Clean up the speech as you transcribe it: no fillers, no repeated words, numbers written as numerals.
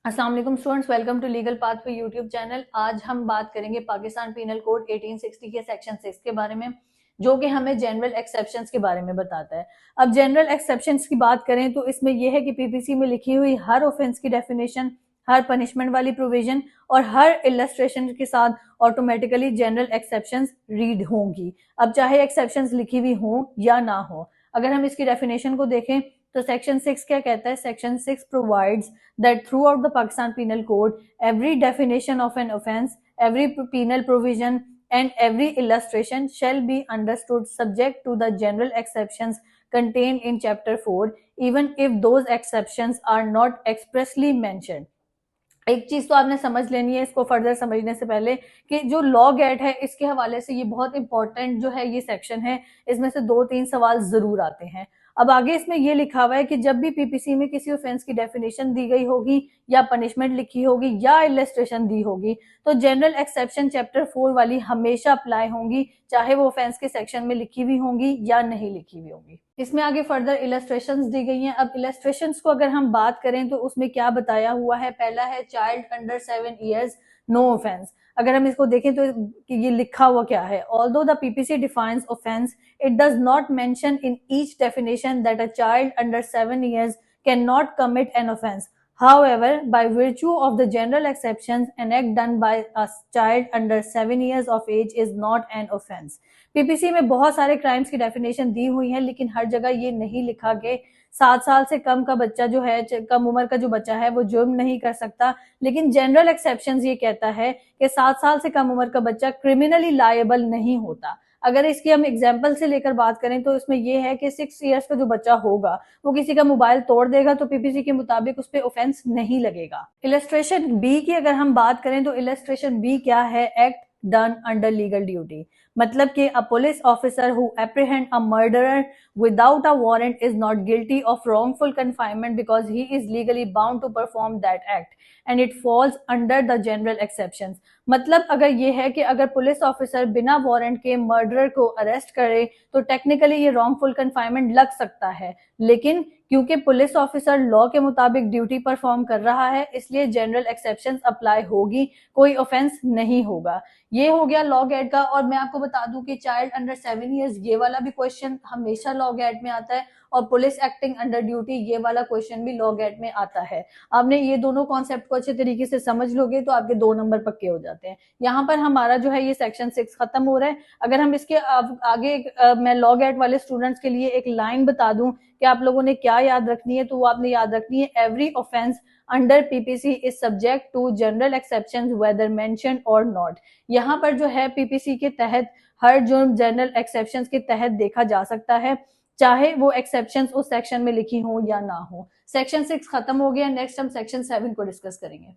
अस्सलाम वालेकुम students, welcome to legal path पे यूट्यूब चैनल। आज हम बात करेंगे पाकिस्तान पीनल कोड 1860 के सेक्शन 6 के बारे में, जो कि हमें जनरल एक्सेप्शंस के बारे में बताता है। अब जनरल एक्सेप्शंस की बात करें तो इसमें यह है कि पीपीसी में लिखी हुई हर ऑफेंस की डेफिनेशन, हर पनिशमेंट वाली प्रोविजन और हर इलस्ट्रेशन के साथ ऑटोमेटिकली जनरल एक्सेप्शंस रीड होंगी। अब चाहे एक्सेप्शंस लिखी हुई हो या ना हो। अगर हम इसकी डेफिनेशन को देखें तो सेक्शन 6 क्या कहता है? Section 6 provides that throughout the Pakistan Penal Code, every definition of an offence, every penal provision, and every illustration shall be understood subject to the general exceptions contained in Chapter 4, even if those exceptions are not expressly mentioned. एक चीज तो आपने समझ लेनी है इसको further समझने से पहले कि जो लॉ गेट है इसके हवाले से ये बहुत इंपॉर्टेंट जो है ये सेक्शन है। इसमें से 2-3 सवाल जरूर आते हैं। अब आगे इसमें ये लिखा हुआ है कि जब भी पीपीसी में किसी ऑफेंस की डेफिनेशन दी गई होगी या पनिशमेंट लिखी होगी या इलस्ट्रेशन दी होगी तो जनरल एक्सेप्शन चैप्टर 4 वाली हमेशा अप्लाई होंगी, चाहे वो ऑफेंस के सेक्शन में लिखी हुई होंगी या नहीं लिखी हुई होंगी। इसमें आगे फर्दर इलस्ट्रेशंस दी गई हैं। अब इलस्ट्रेशंस को अगर हम बात करें तो उसमें क्या बताया हुआ है? पहला है child under 7 years no offence. अगर हम इसको देखें तो ये लिखा हुआ क्या है? Although the PPC defines offence, it does not mention in each definition that a child under 7 years can not commit an offence. However, by virtue of the general exceptions, an act done by a child under 7 years of age is not an offense. PPC में बहुत सारे crimes की definition दी हुई है, लेकिन हर जगह ये नहीं लिखा कि 7 साल से कम का बच्चा जो है, कम उम्र का जो बच्चा है वो जुर्म नहीं कर सकता। लेकिन जनरल एक्सेप्शंस ये कहता है कि 7 साल से कम उम्र का बच्चा क्रिमिनली लायबल नहीं होता। अगर इसकी हम एग्जाम्पल से लेकर बात करें तो इसमें यह है कि 6 इयर्स का जो बच्चा होगा वो किसी का मोबाइल तोड़ देगा तो पीपीसी के मुताबिक उस पर ऑफेंस नहीं लगेगा। इलस्ट्रेशन बी की अगर हम बात करें तो इलस्ट्रेशन बी क्या है? Act done under legal duty. मतलब कि अ police officer who apprehend a murderer without a warrant is not guilty of wrongful confinement because he is legally bound to perform that act and it falls under the general exceptions. मतलब अगर ये है कि अगर police officer बिना warrant के murderer को arrest करे तो टेक्निकली ये रॉन्गफुल कन्फाइनमेंट लग सकता है, लेकिन क्योंकि पुलिस ऑफिसर लॉ के मुताबिक ड्यूटी परफॉर्म कर रहा है इसलिए जनरल एक्सेप्शंस अप्लाई होगी, कोई ऑफेंस नहीं होगा। ये हो गया लॉ गेट का। और मैं आपको बता दूं कि चाइल्ड अंडर 7 इयर्स ये वाला भी क्वेश्चन हमेशा लॉ गेट में आता है और पुलिस एक्टिंग अंडर ड्यूटी ये वाला क्वेश्चन भी लॉ गेट में आता है। आपने ये दोनों कॉन्सेप्ट को अच्छे तरीके से समझ लोगे तो आपके 2 नंबर पक्के हो जाते हैं। यहाँ पर हमारा जो है ये सेक्शन 6 खत्म हो रहा है। अगर हम इसके आगे मैं लॉ गेट वाले स्टूडेंट्स के लिए एक लाइन बता दूं कि आप लोगों ने क्या याद रखनी है, तो वो आपने याद रखनी है every offence under PPC is subject to general exceptions whether mentioned or not. यहाँ पर जो है पीपीसी के तहत हर जुर्म जनरल एक्सेप्शंस के तहत देखा जा सकता है, चाहे वो एक्सेप्शंस उस सेक्शन में लिखी हो या ना हो। सेक्शन 6 खत्म हो गया। नेक्स्ट हम सेक्शन 7 को डिस्कस करेंगे।